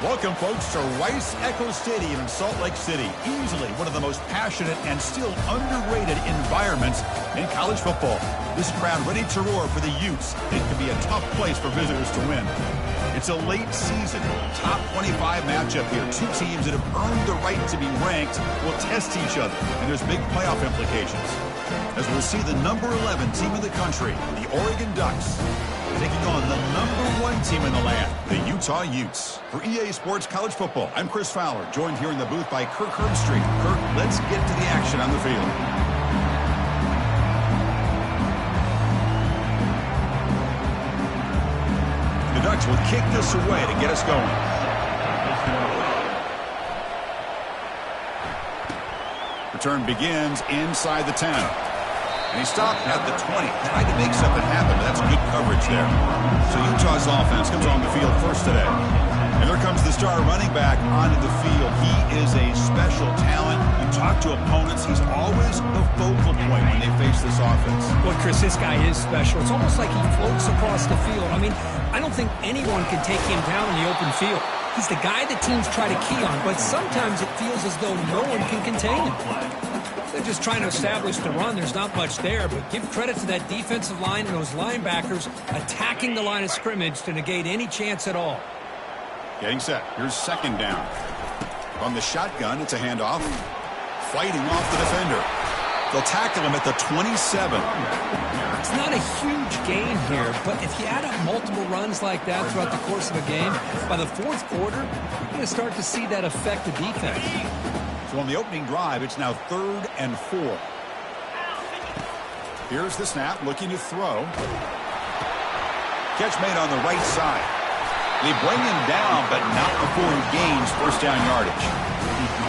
Welcome, folks, to Rice-Eccles Stadium in Salt Lake City. Easily one of the most passionate and still underrated environments in college football. This crowd ready to roar for the Utes. It can be a tough place for visitors to win. It's a late season, top 25 matchup here. Two teams that have earned the right to be ranked will test each other, and there's big playoff implications. As we'll see the number 11 team in the country, the Oregon Ducks, taking on the number 1 team in the land, the Utah Utes. For EA Sports College Football, I'm Chris Fowler, joined here in the booth by Kirk Herbstreit. Kirk, let's get to the action on the field. The Ducks will kick this away to get us going. Return begins inside the 10. And he stopped at the 20. Tried to make something happen, but that's good coverage there. So Utah's offense comes on the field first today. And there comes the star running back onto the field. He is a special talent. You talk to opponents, he's always the focal point when they face this offense. Well, Chris, this guy is special. It's almost like he floats across the field. I mean, I don't think anyone can take him down in the open field. He's the guy that teams try to key on, but sometimes it feels as though no one can contain him. They're just trying to establish the run. There's not much there, but give credit to that defensive line and those linebackers attacking the line of scrimmage to negate any chance at all. Getting set. Here's second down. On the shotgun, it's a handoff. Fighting off the defender. They'll tackle him at the 27. It's not a huge gain here, but if you add up multiple runs like that throughout the course of a game, by the fourth quarter, you're going to start to see that affect the defense. So on the opening drive, it's now 3rd and 4. Here's the snap, looking to throw. Catch made on the right side. They bring him down, but not before he gains first down yardage.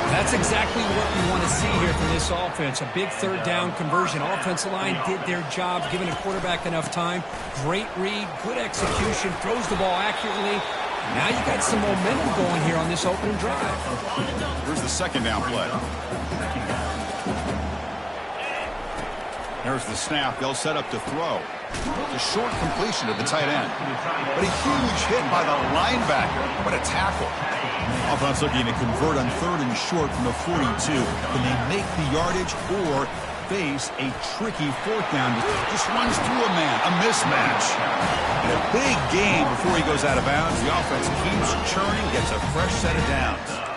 That's exactly what we want to see here from this offense. A big third down conversion. Offensive line did their job, giving a quarterback enough time. Great read, good execution, throws the ball accurately. Now you got some momentum going here on this opening drive. Here's the second down play. There's the snap. They'll set up to throw. It's a short completion to the tight end. But a huge hit by the linebacker. What a tackle. Offense looking to convert on 3rd and short from the 42. Can they make the yardage or face a tricky 4th down? Just runs through a man. A mismatch. And a big gain before he goes out of bounds. The offense keeps churning, gets a fresh set of downs.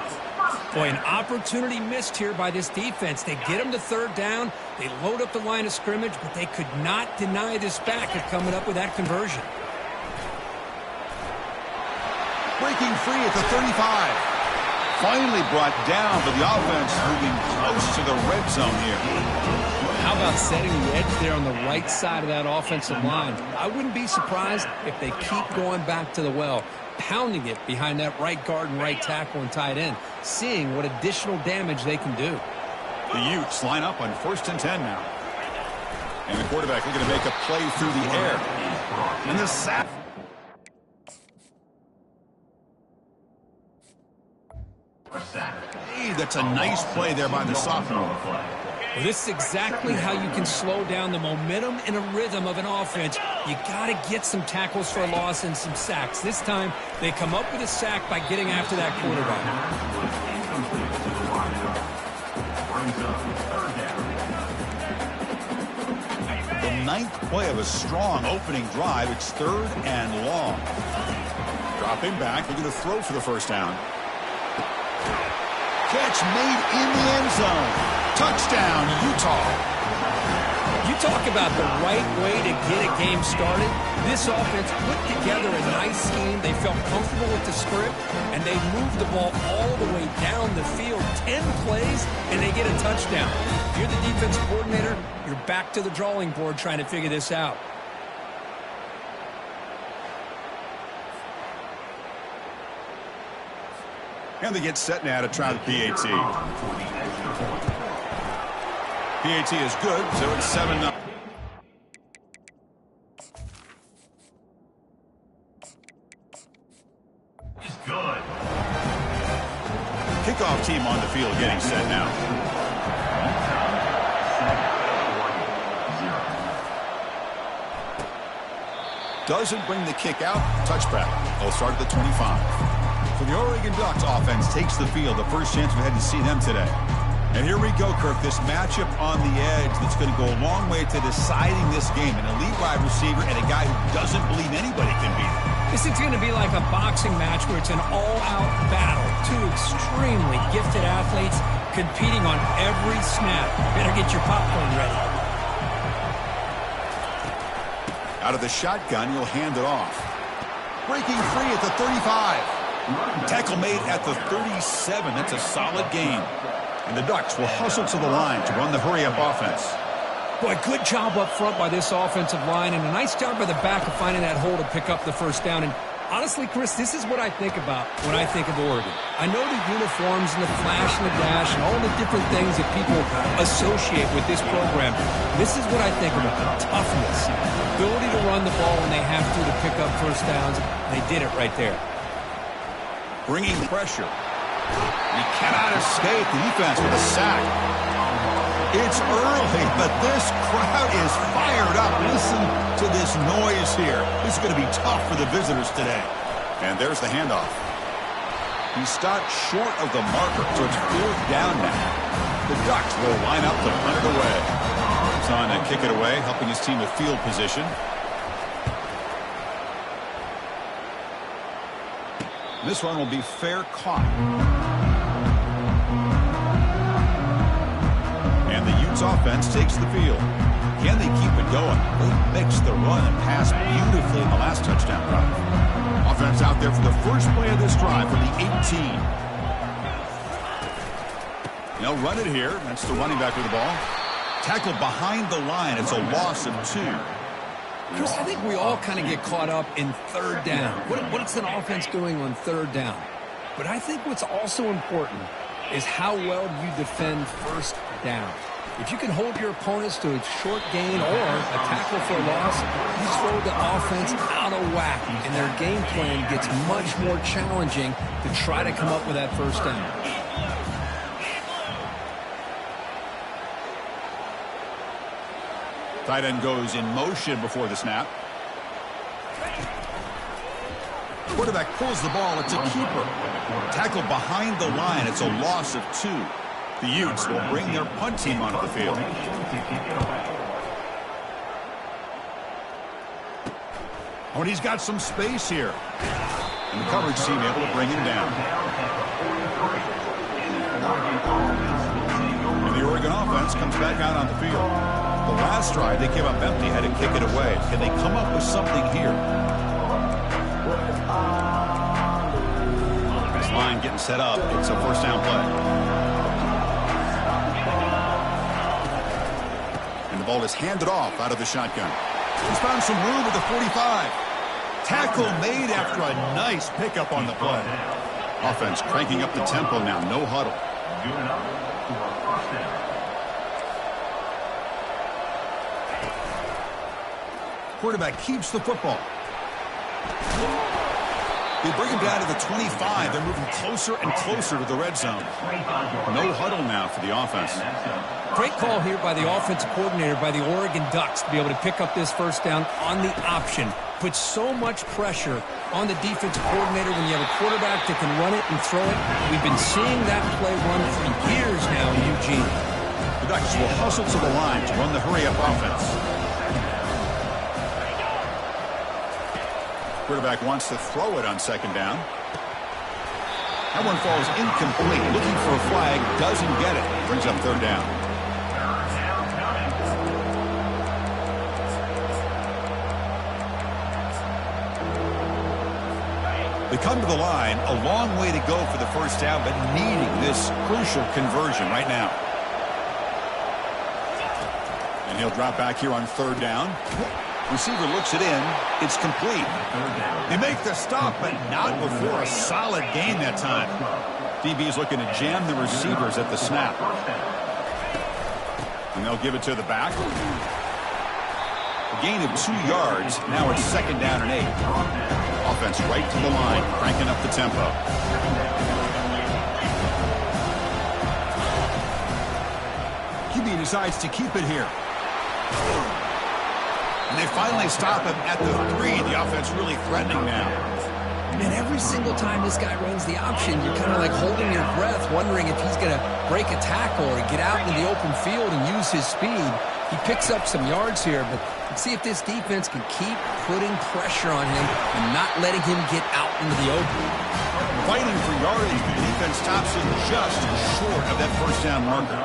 Boy, an opportunity missed here by this defense. They get him to 3rd down. They load up the line of scrimmage, but they could not deny this back of coming up with that conversion. Breaking free at the 35. Finally brought down, but the offense moving close to the red zone here. How about setting the edge there on the right side of that offensive line? I wouldn't be surprised if they keep going back to the well, pounding it behind that right guard and right tackle and tight end, seeing what additional damage they can do. The Utes line up on 1st and 10 now. And the quarterback looking to make a play through the air. And the sack. Hey, that's a nice play there by the sophomore. Well, this is exactly how you can slow down the momentum and a rhythm of an offense. You got to get some tackles for a loss and some sacks. This time, they come up with a sack by getting after that quarterback. The 9th play of a strong opening drive. It's 3rd and long. Dropping back, looking to throw for the first down. Catch made in the end zone. Touchdown, Utah. You talk about the right way to get a game started. This offense put together a nice scheme. They felt comfortable with the script, and they moved the ball all the way down the field. 10 plays, and they get a touchdown. If you're the defensive coordinator, you're back to the drawing board trying to figure this out. And they get set now to try the PAT. PAT is good, so it's 7-0. Good. Kickoff team on the field getting set now. Doesn't bring the kick out. Touchback. They'll start at the 25. So the Oregon Ducks offense takes the field. The first chance we've had to see them today. And here we go, Kirk. This matchup on the edge that's going to go a long way to deciding this game. An elite wide receiver and a guy who doesn't believe anybody can beat him. This is going to be like a boxing match where it's an all-out battle. Two extremely gifted athletes competing on every snap. Better get your popcorn ready. Out of the shotgun, he'll hand it off. Breaking free at the 35. Tackle made at the 37. That's a solid gain. And the Ducks will hustle to the line to run the hurry-up offense. Boy, good job up front by this offensive line, and a nice job by the back of finding that hole to pick up the first down. And honestly, Chris, this is what I think about when I think of Oregon. I know the uniforms and the flash and the dash and all the different things that people associate with this program. This is what I think about: toughness, ability to run the ball when they have to pick up first downs. They did it right there. Bringing pressure. He cannot escape the defense with a sack. It's early, but this crowd is fired up. Listen to this noise here. This is going to be tough for the visitors today. And there's the handoff. He stopped short of the marker, so it's 4th down now. The Ducks will line up to punt it away. He's on to kick it away, helping his team with field position. This one will be fair caught. And the Utes offense takes the field. Can they keep it going? They mixed the run and pass beautifully in the last touchdown drive. Offense out there for the first play of this drive for the 18. They'll run it here. That's the running back with the ball. Tackled behind the line. It's a loss of 2. Chris, I think we all kind of get caught up in 3rd down. What's an offense doing on 3rd down? But I think what's also important is how well you defend 1st down. If you can hold your opponents to a short gain or a tackle for a loss, you throw the offense out of whack, and their game plan gets much more challenging to try to come up with that 1st down. Tight end goes in motion before the snap. Quarterback pulls the ball. It's a keeper. Tackled behind the line. It's a loss of 2. The Utes will bring their punt team onto the field. Oh, and he's got some space here. And the coverage team able to bring him down. And the Oregon offense comes back out on the field. The last drive, they came up empty, had to kick it away. Can they come up with something here? This line getting set up. It's a 1st down play. And the ball is handed off out of the shotgun. He's found some room at the 45. Tackle made after a nice pickup on the play. Offense cranking up the tempo now. No huddle. Quarterback keeps the football. They bring him down to the 25. They're moving closer and closer to the red zone. No huddle now for the offense. Great call here by the offensive coordinator by the Oregon Ducks to be able to pick up this 1st down on the option. Puts so much pressure on the defensive coordinator when you have a quarterback that can run it and throw it. We've been seeing that play run for years now in Eugene. The Ducks will hustle to the line to run the hurry-up offense. Quarterback wants to throw it on 2nd down. That one falls incomplete. Looking for a flag. Doesn't get it. Brings up 3rd down. They come to the line. A long way to go for the 1st down, but needing this crucial conversion right now. And he'll drop back here on 3rd down. Receiver looks it in. It's complete. They make the stop, but not before a solid gain that time. DB is looking to jam the receivers at the snap. And they'll give it to the back. A gain of 2 yards. Now it's 2nd down and 8. Offense right to the line, cranking up the tempo. QB decides to keep it here. And they finally stop him at the 3. The offense really threatening now. Man, every single time this guy runs the option, you're kind of like holding your breath, wondering if he's going to break a tackle or get out into the open field and use his speed. He picks up some yards here, but let's see if this defense can keep putting pressure on him and not letting him get out into the open. Fighting for yardage, but the defense stops him just short of that first down marker.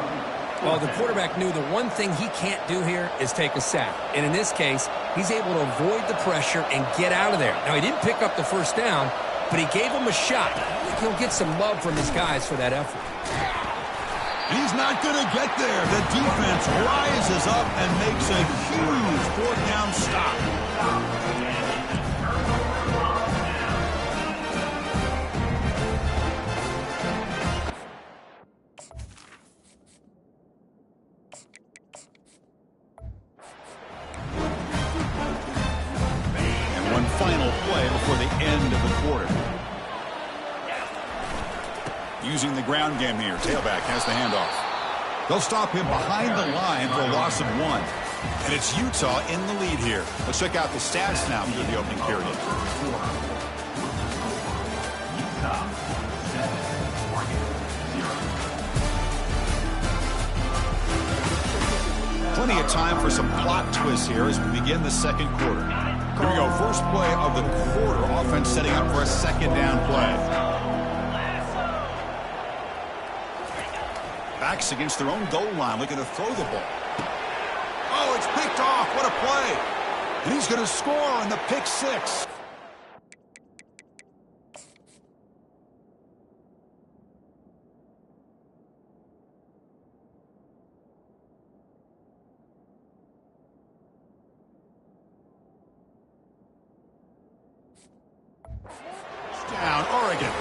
Well, the quarterback knew the one thing he can't do here is take a sack. And in this case, he's able to avoid the pressure and get out of there. Now, he didn't pick up the first down, but he gave him a shot. I think he'll get some love from his guys for that effort. He's not going to get there. The defense rises up and makes a huge fourth down stop. And one final play before the end of the quarter. Using the ground game here. Tailback has the handoff. They'll stop him behind the line for a loss of 1. And it's Utah in the lead here. Let's check out the stats now through the opening period. Plenty of time for some plot twists here as we begin the second quarter. Here we go. First play of the quarter. Offense setting up for a second down play. Backs against their own goal line, looking to throw the ball. Oh, it's picked off. What a play. And he's going to score on the pick 6. Down, Oregon.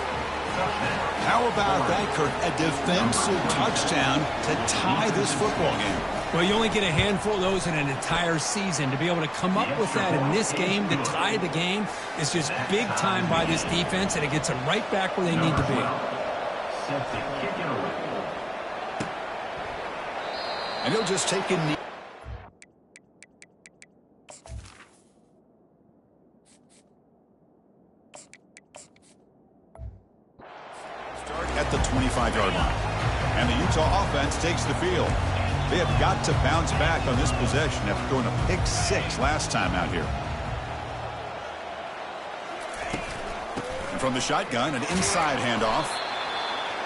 How about that, Kirk? A defensive touchdown to tie this football game. Well, you only get a handful of those in an entire season. To be able to come up with that in this game, to tie the game, is just big time by this defense, and it gets them right back where they need to be. And he'll just take a knee. At the 25-yard line. And the Utah offense takes the field. They have got to bounce back on this possession after throwing a pick 6 last time out here. And from the shotgun, an inside handoff.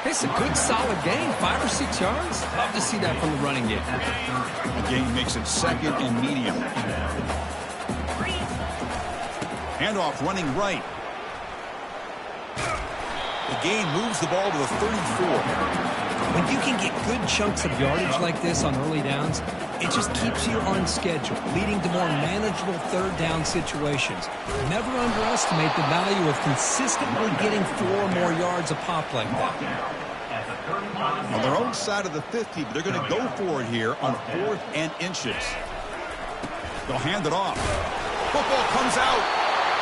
It's a good, solid gain. 5 or 6 yards. Love to see that from the running game. The gain makes it second and medium. Handoff running right. The gain moves the ball to the 34. When you can get good chunks of yardage like this on early downs, it just keeps you on schedule, leading to more manageable third down situations. Never underestimate the value of consistently getting 4 or more yards a pop like that. On their own side of the 50, but they're going to go for it here on 4th and inches. They'll hand it off. Football comes out.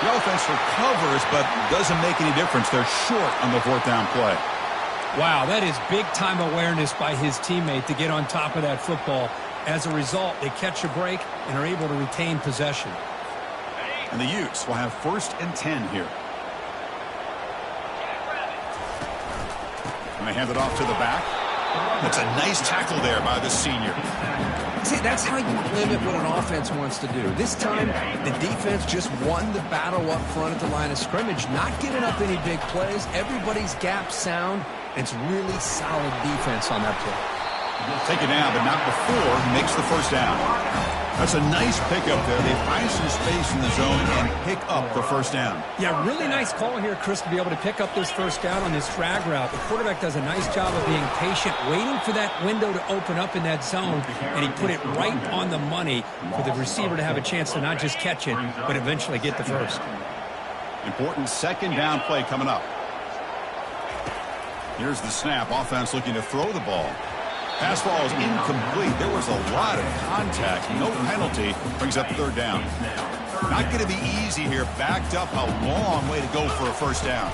The offense recovers, but doesn't make any difference. They're short on the 4th down play. Wow, that is big-time awareness by his teammate to get on top of that football. As a result, they catch a break and are able to retain possession. And the Utes will have 1st and 10 here. And they hand it off to the back. That's a nice tackle there by the senior. See, that's how you limit what an offense wants to do. This time, the defense just won the battle up front at the line of scrimmage, not giving up any big plays. Everybody's gap sound. It's really solid defense on that play. Take it down, but not before he makes the first down. That's a nice pickup there. They find some space in the zone and pick up the first down. Yeah, really nice call here, Chris, to be able to pick up this first down on this drag route. The quarterback does a nice job of being patient, waiting for that window to open up in that zone, and he put it right on the money for the receiver to have a chance to not just catch it, but eventually get the first. Important second down play coming up. Here's the snap. Offense looking to throw the ball. Pass ball is incomplete. There was a lot of contact. No penalty. Brings up 3rd down. Not going to be easy here. Backed up a long way to go for a first down.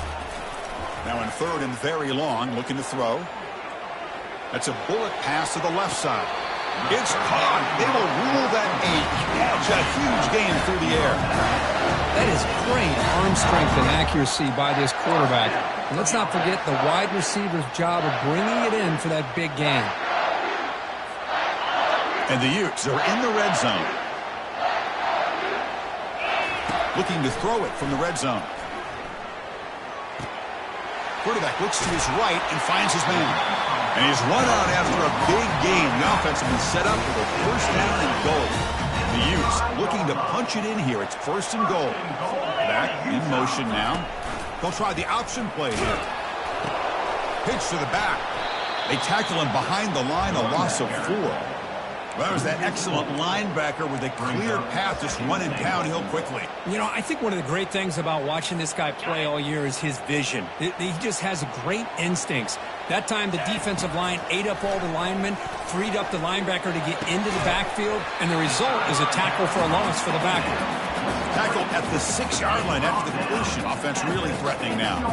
Now in 3rd and very long, looking to throw. That's a bullet pass to the left side. It's caught. They will rule that a catch. A huge gain through the air. That is great arm strength and accuracy by this quarterback. And let's not forget the wide receiver's job of bringing it in for that big gain. And the Utes are in the red zone. Looking to throw it from the red zone. Quarterback looks to his right and finds his man. And he's run out after a big gain. The offense has been set up with a first down and goal. The Utes looking to punch it in here. It's first and goal. Back in motion now. They'll try the option play here. Pitch to the back. They tackle him behind the line, a loss of 4. Well, there's that excellent linebacker with a clear path just running downhill quickly. You know, I think one of the great things about watching this guy play all year is his vision. He just has great instincts. That time the defensive line ate up all the linemen, freed up the linebacker to get into the backfield, and the result is a tackle for a loss for the backer. Tackled at the 6-yard line after the completion. Offense really threatening now.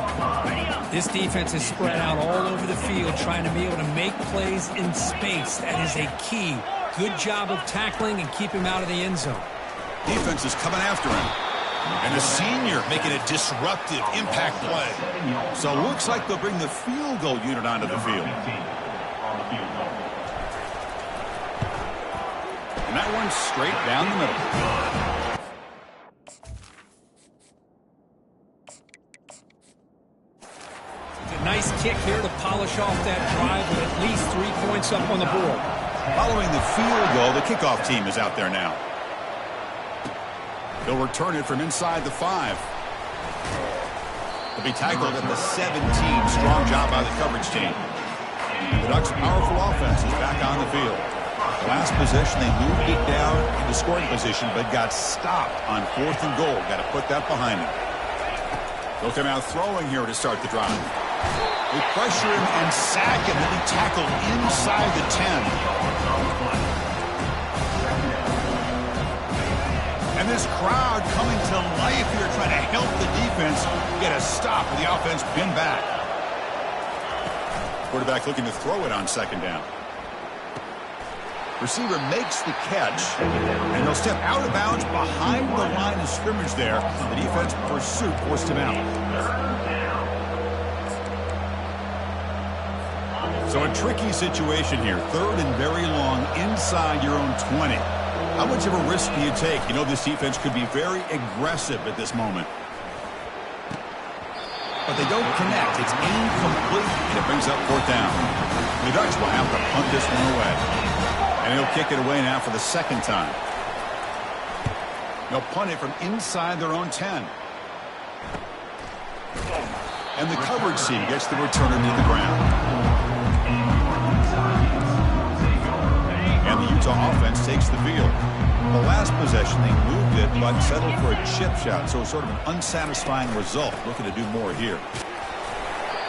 This defense is spread out all over the field, trying to be able to make plays in space. That is a key. Good job of tackling and keep him out of the end zone. Defense is coming after him. And the senior making a disruptive impact play. So it looks like they'll bring the field goal unit onto the field. And that one's straight down the middle. Nice kick here to polish off that drive with at least 3 points up on the board. Following the field goal, the kickoff team is out there now. They'll return it from inside the 5. They'll be tackled at the 17. Strong job by the coverage team. The Ducks' powerful offense is back on the field. Last possession, they moved it down into scoring position, but got stopped on 4th and goal. Got to put that behind them. They'll come out throwing here to start the drive. They pressure him and sack him, and be tackled inside the 10. And this crowd coming to life here, trying to help the defense get a stop with the offense pinned back. Quarterback looking to throw it on 2nd down. Receiver makes the catch, and they'll step out of bounds behind the line of scrimmage there. The defense pursuit forced him out. So a tricky situation here. 3rd and very long inside your own 20. How much of a risk do you take? You know this defense could be very aggressive at this moment. But they don't connect. It's incomplete, and it brings up 4th down. The Ducks will have to punt this one away. And he'll kick it away now for the 2nd time. They'll punt it from inside their own 10. And the coverage team gets the returner to the ground. And the Utah offense takes the field. The last possession, they moved it, but settled for a chip shot, so sort of an unsatisfying result. Looking to do more here.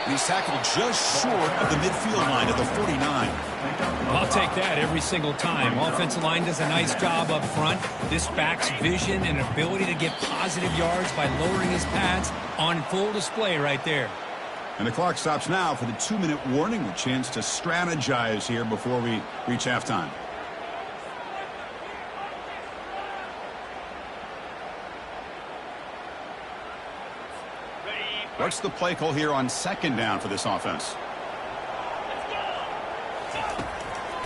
He's tackled just short of the midfield line at the 49. I'll take that every single time. Offensive line does a nice job up front. This back's vision and ability to get positive yards by lowering his pads on full display right there. And the clock stops now for the 2-minute warning. A chance to strategize here before we reach halftime. What's the play call here on 2nd down for this offense?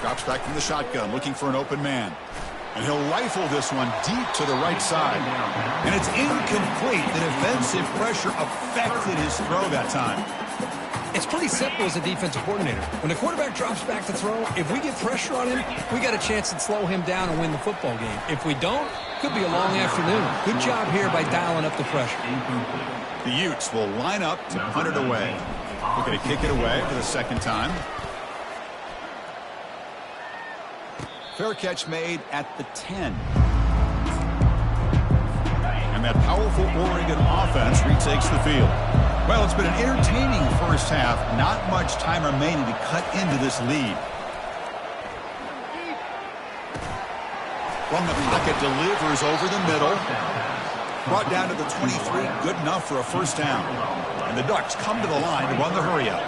Drops back from the shotgun, looking for an open man. And he'll rifle this one deep to the right side. And it's incomplete. The defensive pressure affected his throw that time. It's pretty simple as a defensive coordinator. When the quarterback drops back to throw, if we get pressure on him, we got a chance to slow him down and win the football game. If we don't, could be a long afternoon. Good job here by dialing up the pressure. The Utes will line up to punt it away. Looking to kick it away for the 2nd time. Fair catch made at the 10. And that powerful Oregon offense retakes the field. Well, it's been an entertaining first half. Not much time remaining to cut into this lead. From the pocket, delivers over the middle. Brought down to the 23, good enough for a first down. And the Ducks come to the line to run the hurry up.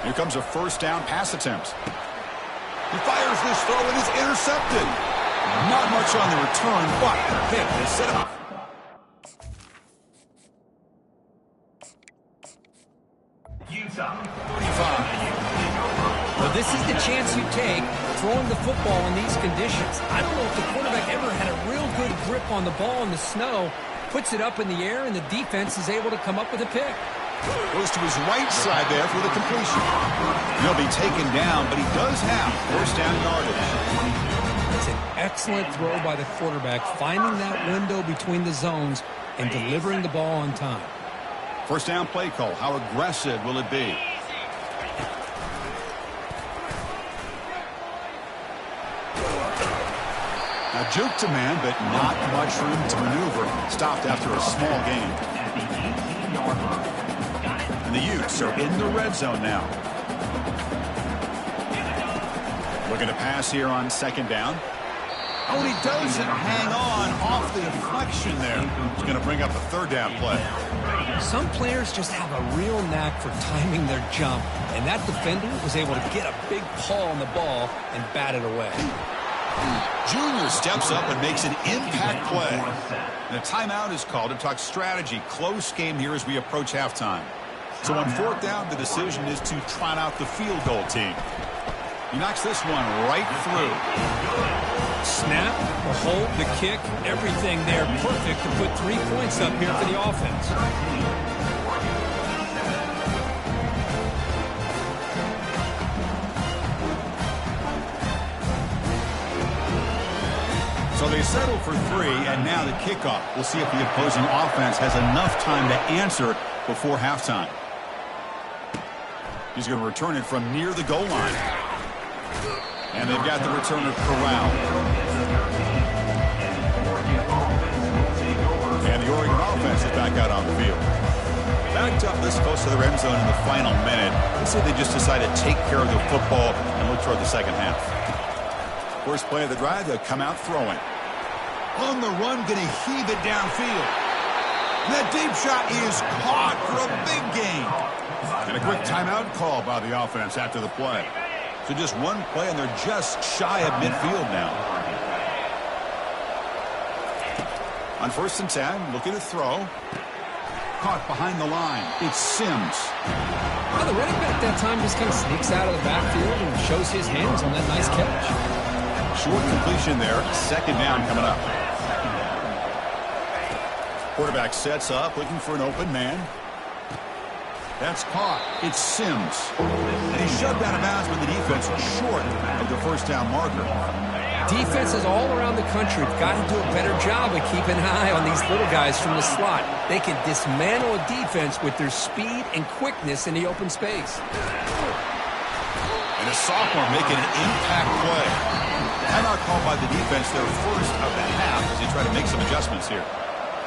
Here comes a first down pass attempt. He fires this throw and is intercepted. Not much catch on the return, but pick to set up. Utah 35. Well, this is the chance you take throwing the football in these conditions. I don't know if the quarterback ever had a real good grip on the ball in the snow, puts it up in the air, and the defense is able to come up with a pick. Goes to his right side there for the completion. He'll be taken down, but he does have first down yardage. It's an excellent throw by the quarterback, finding that window between the zones and delivering the ball on time. First down play call. How aggressive will it be? Now juke to man, but not much room to maneuver. Stopped after a small gain. And the Utes are in the red zone now. Looking to pass here on second down. Oh, and he doesn't hang on off the deflection there. He's going to bring up a third down play. Some players just have a real knack for timing their jump, and that defender was able to get a big paw on the ball and bat it away. Junior steps up and makes an impact play. And a timeout is called to talk strategy. Close game here as we approach halftime. So on fourth down, the decision is to trot out the field goal team. He knocks this one right through. Snap, the hold, the kick, everything there perfect to put 3 points up here for the offense. So they settle for 3, and now the kickoff. We'll see if the opposing offense has enough time to answer before halftime. He's going to return it from near the goal line. And they've got the returner corralled. And the Oregon offense is back out on the field. Backed up this close to the end zone in the final minute. Let's say they just decided to take care of the football and look toward the second half. First play of the drive, they'll come out throwing. On the run, going to heave it downfield. And that deep shot is caught for a big gain. And a quick timeout call by the offense after the play. So just one play, and they're just shy of midfield now. On 1st and 10, looking to throw. Caught behind the line. It's Sims. Well, the running back that time just kind of sneaks out of the backfield and shows his hands on that nice catch. Short completion there. Second down coming up. Quarterback sets up, looking for an open man. That's caught. It's Sims. And he's shoved out of bounds with the defense short of the first down marker. Defenses all around the country have got to do a better job of keeping an eye on these little guys from the slot. They can dismantle a defense with their speed and quickness in the open space. And a sophomore making an impact play. Timeout called by the defense, their first of the half, as they try to make some adjustments here.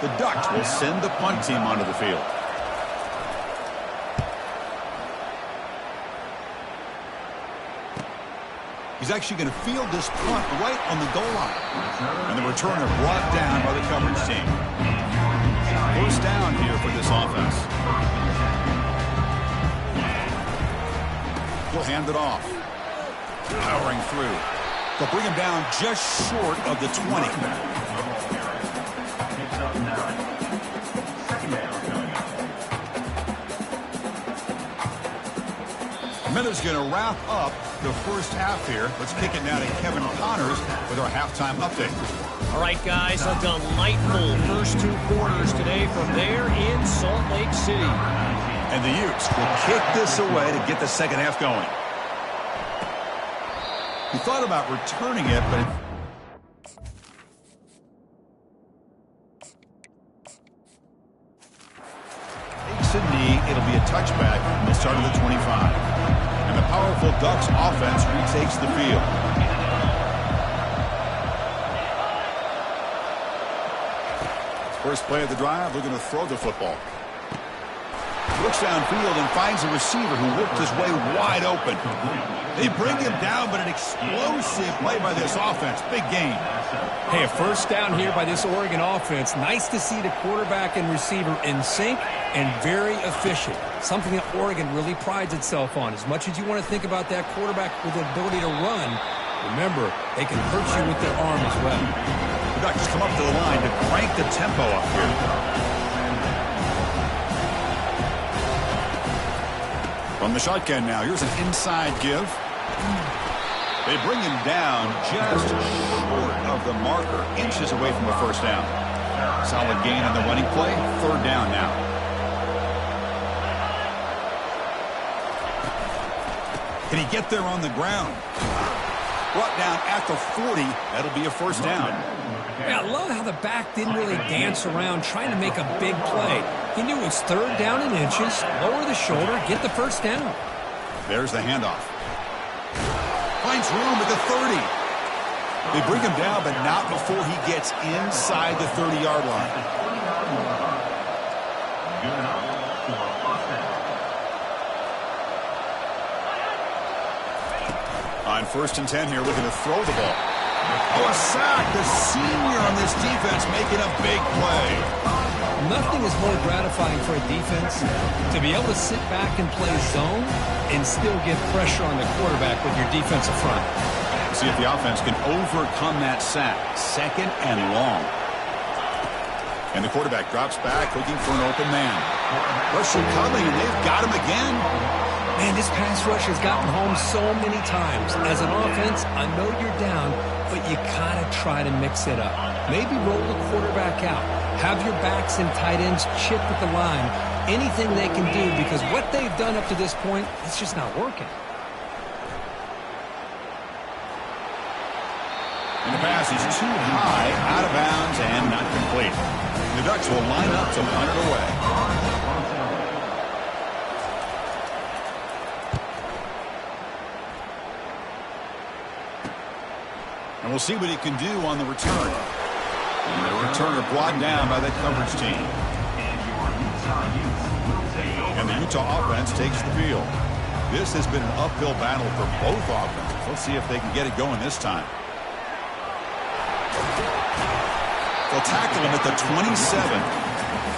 The Ducks will send the punt team onto the field. He's actually going to field this punt right on the goal line. And the returner brought down by the coverage team. First down here for this offense. He'll hand it off. Powering through. They'll bring him down just short of the 20. Miller's going to wrap up the first half here. Let's kick it now to Kevin Connors with our halftime update. All right, guys, a delightful first 2 quarters today from there in Salt Lake City. And the Utes will kick this away to get the second half going. He thought about returning it, but takes a knee. It'll be a touchback from the start of the 25. And the powerful Ducks offense retakes the field. First play of the drive, looking to throw the football. Looks downfield and finds a receiver who whipped his way wide open. They bring him down, but an explosive play by this offense. Big gain. Hey, a first down here by this Oregon offense. Nice to see the quarterback and receiver in sync and very efficient. Something that Oregon really prides itself on. As much as you want to think about that quarterback with the ability to run, remember, they can hurt you with their arm as well. Ducks come up to the line to crank the tempo up here. From the shotgun now, here's an inside give. They bring him down just short of the marker, inches away from a first down. Solid gain on the running play, third down now. Can he get there on the ground? Brought down at the 40, that'll be a first down. Yeah, I love how the back didn't really dance around trying to make a big play. He knew it was third down in inches, lower the shoulder, get the first down. There's the handoff. Finds room at the 30. They bring him down, but not before he gets inside the 30-yard line. On 1st and 10 here, looking to throw the ball. Oh, a sack. The senior on this defense making a big play. Nothing is more gratifying for a defense to be able to sit back and play zone and still get pressure on the quarterback with your defensive front. See if the offense can overcome that sack. 2nd and long. And the quarterback drops back, looking for an open man. Rushing Culley, and they've got him again. Man, this pass rush has gotten home so many times. As an offense, I know you're down, but you gotta try to mix it up. Maybe roll the quarterback out. Have your backs and tight ends chip at the line. Anything they can do, because what they've done up to this point, it's just not working. And the pass is too high, out of bounds, and not complete. The Ducks will line up to punt it away. And we'll see what he can do on the return. And the returner brought down by that coverage team. And the Utah offense takes the field. This has been an uphill battle for both offenses. Let's see if they can get it going this time. They'll tackle him at the 27.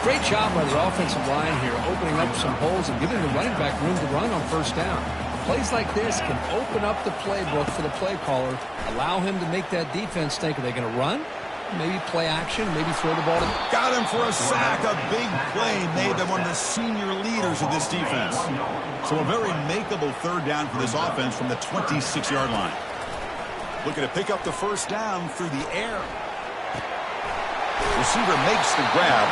Great job by the offensive line here, opening up some holes and giving the running back room to run on first down. Plays like this can open up the playbook for the play caller, allow him to make that defense think, are they going to run? Maybe play action, maybe throw the ball. Got him for a sack. A big play made by one of the senior leaders of this defense. So a very makeable third down for this offense from the 26-yard line. Looking to pick up the first down through the air. Receiver makes the grab.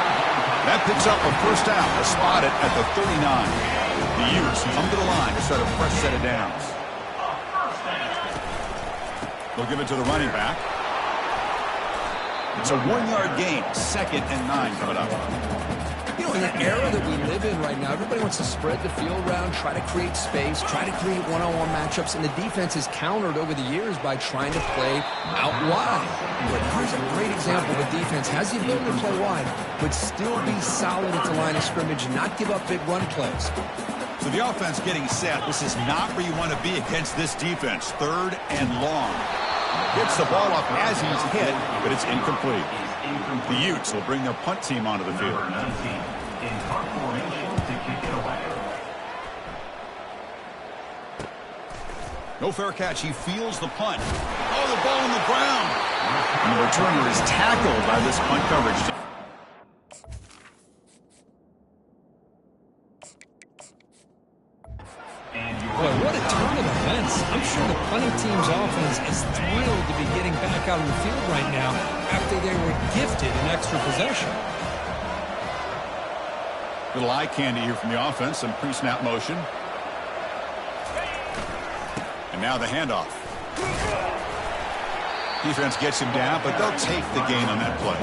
That picks up a first down. A spot it at the 39. The Utes come to the line to start a fresh set of downs. They'll give it to the running back. It's a 1-yard gain. 2nd and 9 coming up. You know, in the era that we live in right now, everybody wants to spread the field around, try to create space, try to create one-on-one matchups, and the defense is countered over the years by trying to play out wide. But here's a great example of a defense has the ability to play wide, but still be solid at the line of scrimmage and not give up big run plays. So the offense getting set. This is not where you want to be against this defense. 3rd and long. Gets the ball up as he's hit, but it's incomplete. The Utes will bring their punt team onto the field. No fair catch. He feels the punt. Oh, the ball on the ground. And the returner is tackled by this punt coverage team. Boy, what a turn of events. I'm sure the punting team's offense is thrilled to be getting back out on the field right now after they were gifted an extra possession. Little eye candy here from the offense, some pre-snap motion. And now the handoff. Defense gets him down, but they'll take the gain on that play.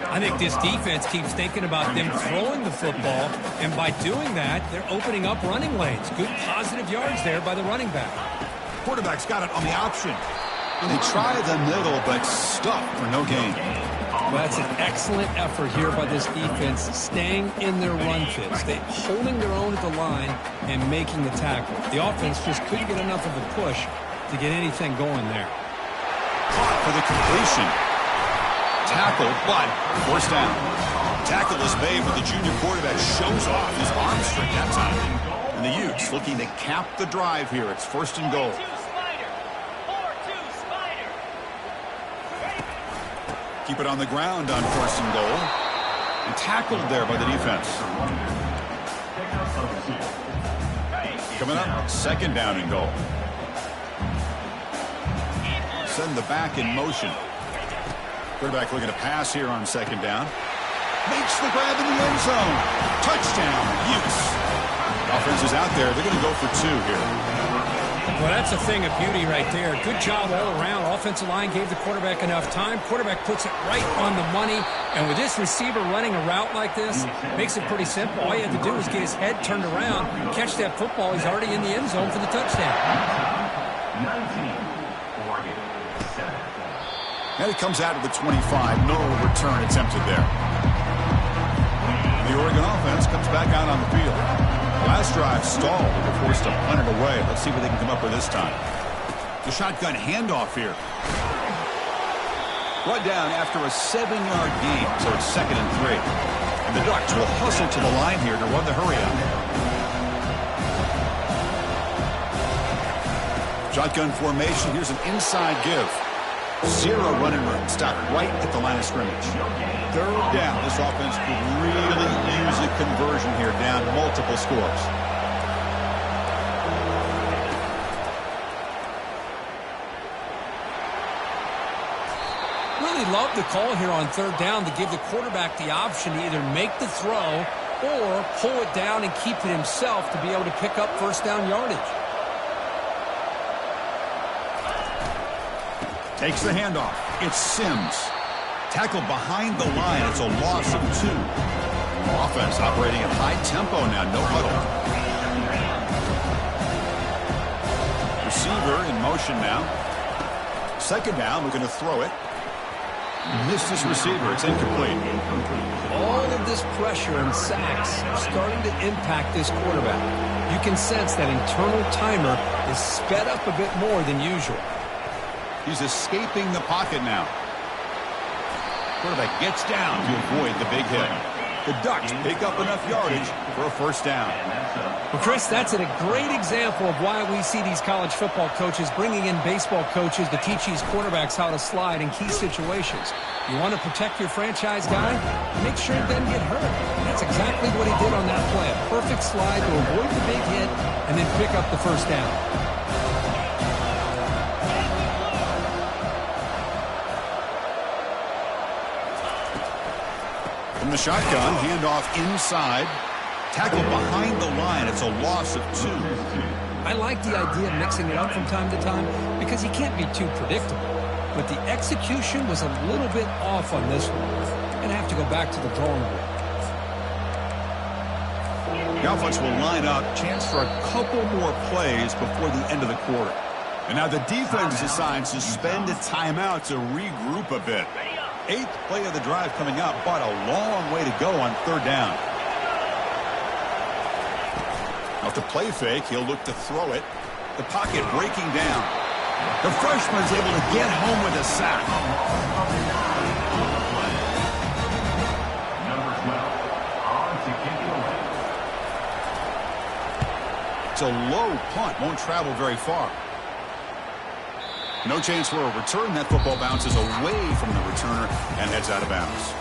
I think this defense keeps thinking about them throwing the football, and by doing that, they're opening up running lanes. Good positive yards there by the running back. Quarterback's got it on the option. And they try the middle, but stuck for no gain. Well, that's an excellent effort here by this defense, staying in their run fits. They holding their own at the line and making the tackle. The offense just couldn't get enough of a push to get anything going there. Caught for the completion. Tackle, but forced down. Tackle is made, but the junior quarterback shows off his arm strength that time. And the Utes looking to cap the drive here. It's 1st and goal. Keep it on the ground on 1st and goal. And tackled there by the defense. Coming up, 2nd down and goal. Send the back in motion. Quarterback looking to pass here on 2nd down. Makes the grab in the end zone. Touchdown, Utes. Offense is out there. They're going to go for 2 here. Well, that's a thing of beauty right there. Good job all around. Offensive line gave the quarterback enough time. Quarterback puts it right on the money. And with this receiver running a route like this, makes it pretty simple. All you have to do is get his head turned around, catch that football. He's already in the end zone for the touchdown. And it comes out of the 25. No return attempted there. The Oregon offense comes back out on the field. Last drive stalled. They were forced to punt it away. Let's see what they can come up with this time. The shotgun handoff here. Brought down after a 7-yard gain, so it's 2nd and 3. And the Ducks will hustle to the line here to run the hurry up. Shotgun formation. Here's an inside give. 0 running room. Stopped right at the line of scrimmage. 3rd down. This offense could really use a conversion here, down multiple scores. Really love the call here on 3rd down to give the quarterback the option to either make the throw or pull it down and keep it himself to be able to pick up 1st down yardage. Takes the handoff. It's Sims. Tackled behind the line. It's a loss of 2. Offense operating at high tempo now. No huddle. Receiver in motion now. 2nd down. We're going to throw it. Missed his receiver. It's incomplete. All of this pressure and sacks are starting to impact this quarterback. You can sense that internal timer is sped up a bit more than usual. He's escaping the pocket now. Quarterback gets down to avoid the big hit. The Ducks pick up enough yardage for a 1st down. Well, Chris, that's a great example of why we see these college football coaches bringing in baseball coaches to teach these quarterbacks how to slide in key situations. You want to protect your franchise guy? Make sure he doesn't get hurt. And that's exactly what he did on that play. A perfect slide to avoid the big hit and then pick up the 1st down. From the shotgun, handoff inside. Tackle behind the line. It's a loss of 2. I like the idea of mixing it up from time to time because he can't be too predictable. But the execution was a little bit off on this one. Going to have to go back to the drawing board. The offense will line up. Chance for a couple more plays before the end of the quarter. And now the defense decides to spend a timeout to regroup a bit. 8th play of the drive coming up, but a long way to go on 3rd down. Off the play fake, he'll look to throw it. The pocket breaking down. The freshman's able to get home with a sack. It's a low punt, won't travel very far. No chance for a return. That football bounces away from the returner and heads out of bounds.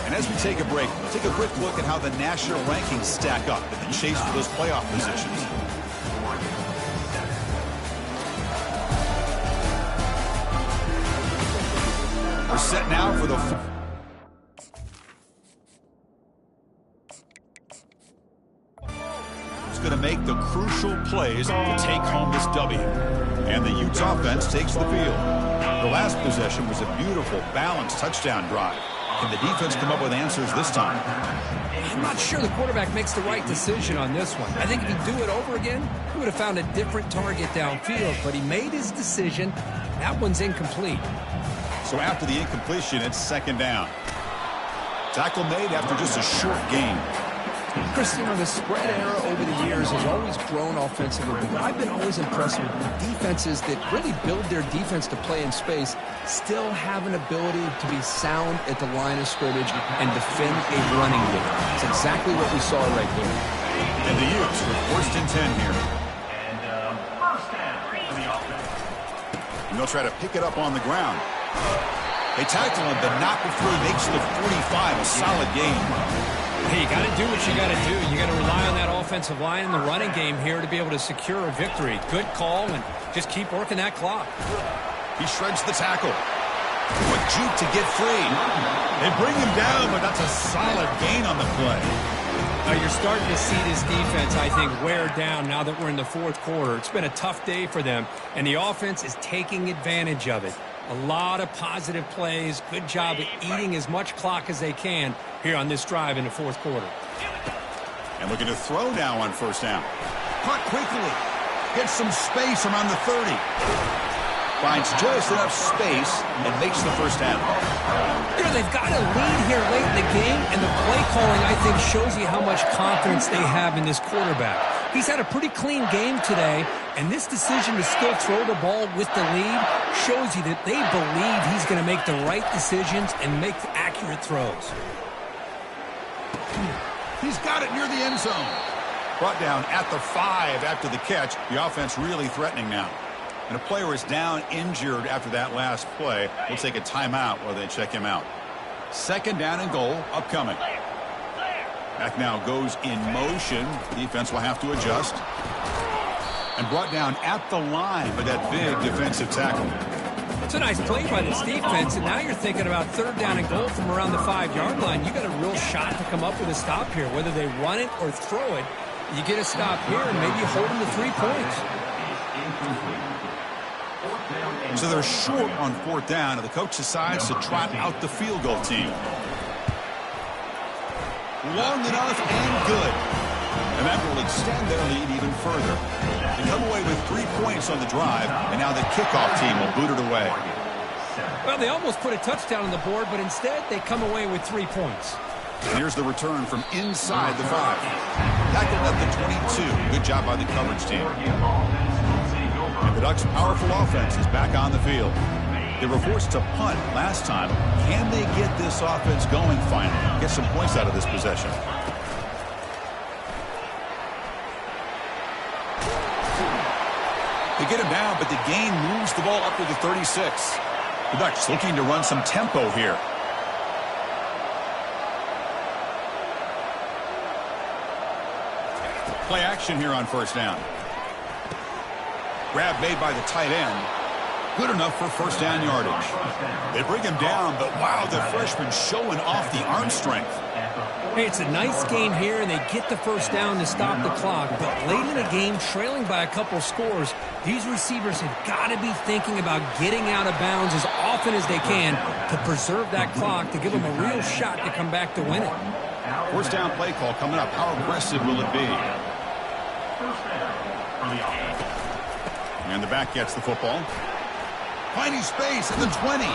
And as we take a break, we'll take a quick look at how the national rankings stack up in the chase for those playoff positions. We're set now for the... going to make the crucial plays to take home this W. And the Utes offense takes the field. The last possession was a beautiful, balanced touchdown drive. Can the defense come up with answers this time? I'm not sure the quarterback makes the right decision on this one. I think if he'd do it over again, he would have found a different target downfield. But he made his decision. That one's incomplete. So after the incompletion, it's 2nd down. Tackle made after just a short gain. Chris, you know, the spread era over the years has always grown offensively, but I've been always impressed with the defenses that really build their defense to play in space, still have an ability to be sound at the line of scrimmage and defend a running game. It's exactly what we saw right there. And the Utes with 1st and 10 here. And they'll try to pick it up on the ground. They tackle him, but not before he makes the 45, a solid gain. Hey, you got to do what you got to do. You got to rely on that offensive line in the running game here to be able to secure a victory. Good call, and just keep working that clock. He shreds the tackle. Quick juke to get free. They bring him down, but that's a solid gain on the play. You're starting to see this defense, I think, wear down now that we're in the fourth quarter. It's been a tough day for them, and the offense is taking advantage of it. A lot of positive plays. Good job at eating as much clock as they can here on this drive in the fourth quarter. And looking to throw now on first down. Caught quickly. Gets some space around the 30. Finds just enough space and makes the first down. You know, they've got a lead here late in the game, and the play calling, I think, shows you how much confidence they have in this quarterback. He's had a pretty clean game today, and this decision to still throw the ball with the lead shows you that they believe he's going to make the right decisions and make accurate throws. He's got it near the end zone. Brought down at the 5 after the catch. The offense really threatening now. And a player is down injured after that last play. We'll take a timeout while they check him out. Second down and goal upcoming. Back now goes in motion. Defense will have to adjust. And brought down at the line by that big defensive tackle. It's a nice play by this defense, and now you're thinking about third down and goal from around the 5-yard line. You got a real shot to come up with a stop here. Whether they run it or throw it, you get a stop here and maybe you hold them to 3 points. So they're short on fourth down, and the coach decides to trot out the field goal team. Long enough and good. And that will extend their lead even further. They come away with 3 points on the drive, and now the kickoff team will boot it away. Well, they almost put a touchdown on the board, but instead they come away with 3 points. And here's the return from inside the 5. Tackled at the 22. Good job by the coverage team. And the Ducks' powerful offense is back on the field. They were forced to punt last time. Can they get this offense going finally? Get some points out of this possession. They get him down, but the gain moves the ball up to the 36. The Ducks looking to run some tempo here. Play action here on first down. Grab made by the tight end. Good enough for first down yardage. They bring him down, but wow, the freshman showing off the arm strength. Hey, it's a nice game here, and they get the first down to stop the clock. But late in the game, trailing by a couple scores, these receivers have got to be thinking about getting out of bounds as often as they can to preserve that clock, to give them a real shot to come back to win it. First down play call coming up. How aggressive will it be? And the back gets the football. Finding space at the 20.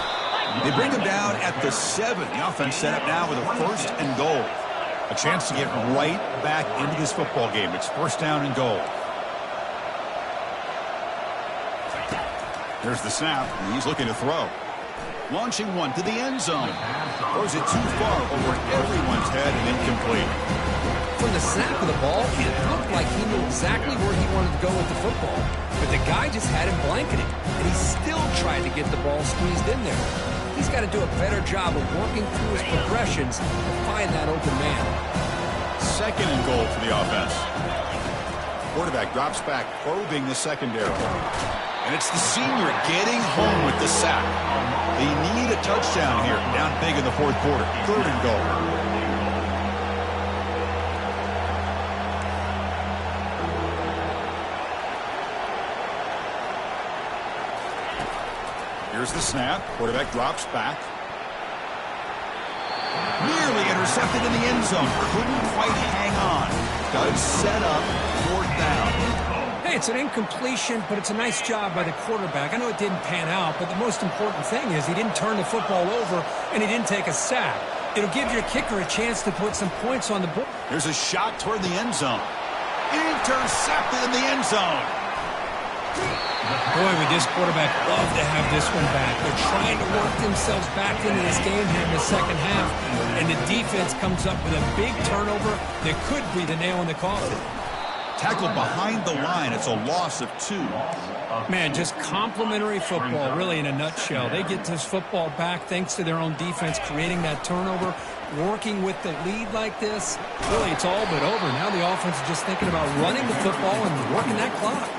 They bring him down at the 7. The offense set up now with a first and goal. A chance to get right back into this football game. It's first down and goal. There's the snap, and he's looking to throw. Launching one to the end zone. Throws it too far over everyone's head and incomplete. From the snap of the ball, it looked like he knew exactly where he wanted to go with the football. But the guy just had him blanketed, and he still tried to get the ball squeezed in there. He's got to do a better job of working through his progressions to find that open man. Second and goal for the offense. Quarterback drops back, probing the secondary. And it's the senior getting home with the sack. They need a touchdown here, down big in the fourth quarter. Third and goal. Here's the snap. Quarterback drops back. Nearly intercepted in the end zone. Couldn't quite hang on. Does set up fourth down. Hey, it's an incompletion, but it's a nice job by the quarterback. I know it didn't pan out, but the most important thing is he didn't turn the football over and he didn't take a sack. It'll give your kicker a chance to put some points on the board. There's a shot toward the end zone. Intercepted in the end zone. Boy, would this quarterback love to have this one back. They're trying to work themselves back into this game here in the second half, and the defense comes up with a big turnover that could be the nail in the coffin. Tackled behind the line. It's a loss of 2. Man, just complimentary football, really, in a nutshell. They get this football back thanks to their own defense, creating that turnover, working with the lead like this. Really, it's all but over. Now the offense is just thinking about running the football and working that clock.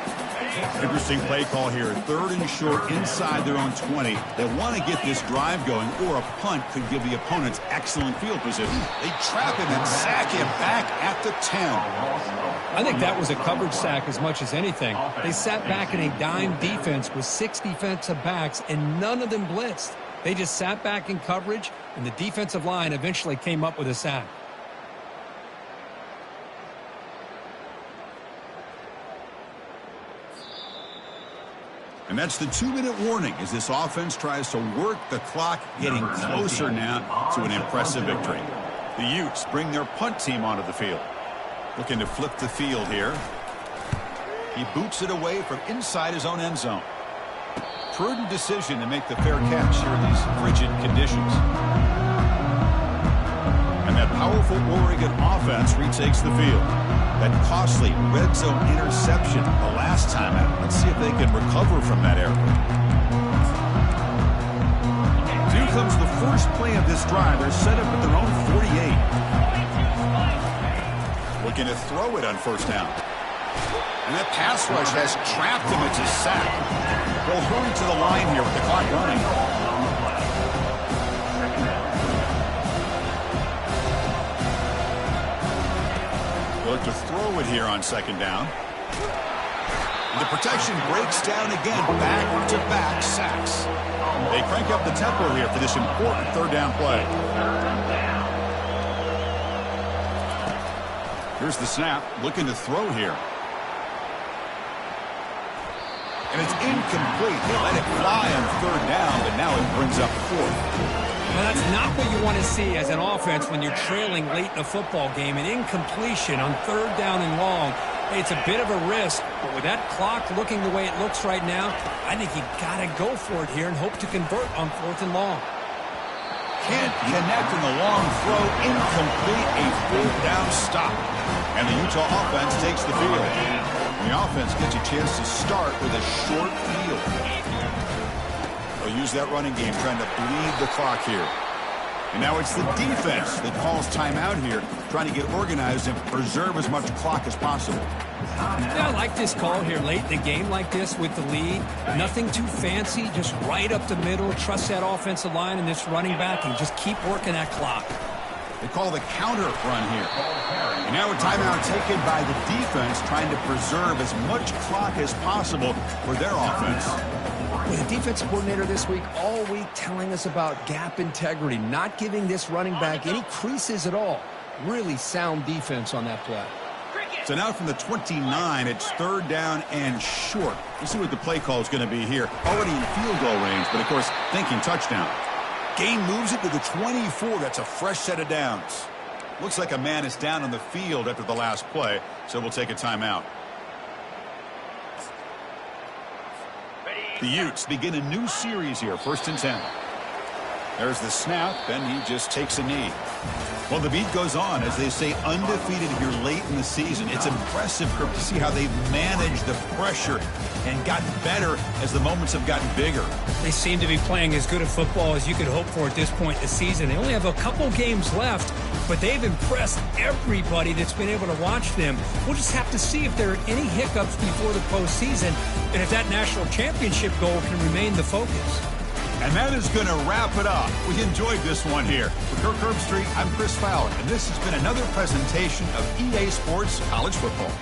Interesting play call here. 3rd and short inside their own 20. They want to get this drive going, or a punt could give the opponents excellent field position. They trap him and sack him back at the 10. I think that was a coverage sack as much as anything. They sat back in a dime defense with 6 defensive backs, and none of them blitzed. They just sat back in coverage, and the defensive line eventually came up with a sack. And that's the 2-minute warning as this offense tries to work the clock, getting closer now to an impressive victory. The Utes bring their punt team onto the field. Looking to flip the field here. He boots it away from inside his own end zone. Prudent decision to make the fair catch here in these frigid conditions. And that powerful Oregon offense retakes the field. That costly red zone interception the last time out. Let's see if they can recover from that error. Here comes the first play of this drive. They're set up at their own 48. Looking to throw it on 1st down. And that pass rush has trapped him. It's a sack. They'll hurry to the line here with the clock running. Look to throw it here on 2nd down. The protection breaks down again. Back-to-back sacks. They crank up the tempo here for this important 3rd down play. Here's the snap. Looking to throw here. And it's incomplete. They let it fly on 3rd down, but now it brings up 4th. Well, that's not what you want to see as an offense when you're trailing late in a football game. An incompletion on 3rd down and long. It's a bit of a risk, but with that clock looking the way it looks right now, I think you got to go for it here and hope to convert on 4th and long. Can't connect in the long throw. Incomplete. A 4th down stop. And the Utah offense takes the field. And the offense gets a chance to start with a short field. They'll use that running game, trying to bleed the clock here. And now it's the defense that calls timeout here, trying to get organized and preserve as much clock as possible. Yeah, I like this call here late in the game like this with the lead. Nothing too fancy, just right up the middle. Trust that offensive line and this running back and just keep working that clock. They call the counter run here. And now a timeout taken by the defense, trying to preserve as much clock as possible for their offense. With the defensive coordinator this week, all week telling us about gap integrity, not giving this running back any creases at all. Really sound defense on that play. So now from the 29, it's 3rd down and short. Let's see what the play call is going to be here. Already in field goal range, but of course, thinking touchdown. Gain moves it to the 24. That's a fresh set of downs. Looks like a man is down on the field after the last play, so we'll take a timeout. The Utes begin a new series here, 1st and 10. There's the snap, and he just takes a knee. Well, the beat goes on as they stay undefeated here late in the season. It's impressive, Kirk, to see how they've managed the pressure and gotten better as the moments have gotten bigger. They seem to be playing as good a football as you could hope for at this point in the season. They only have a couple games left, but they've impressed everybody that's been able to watch them. We'll just have to see if there are any hiccups before the postseason and if that national championship goal can remain the focus. And that is going to wrap it up. We enjoyed this one here. For Kirk Herbstreit, I'm Chris Fowler, and this has been another presentation of EA Sports College Football.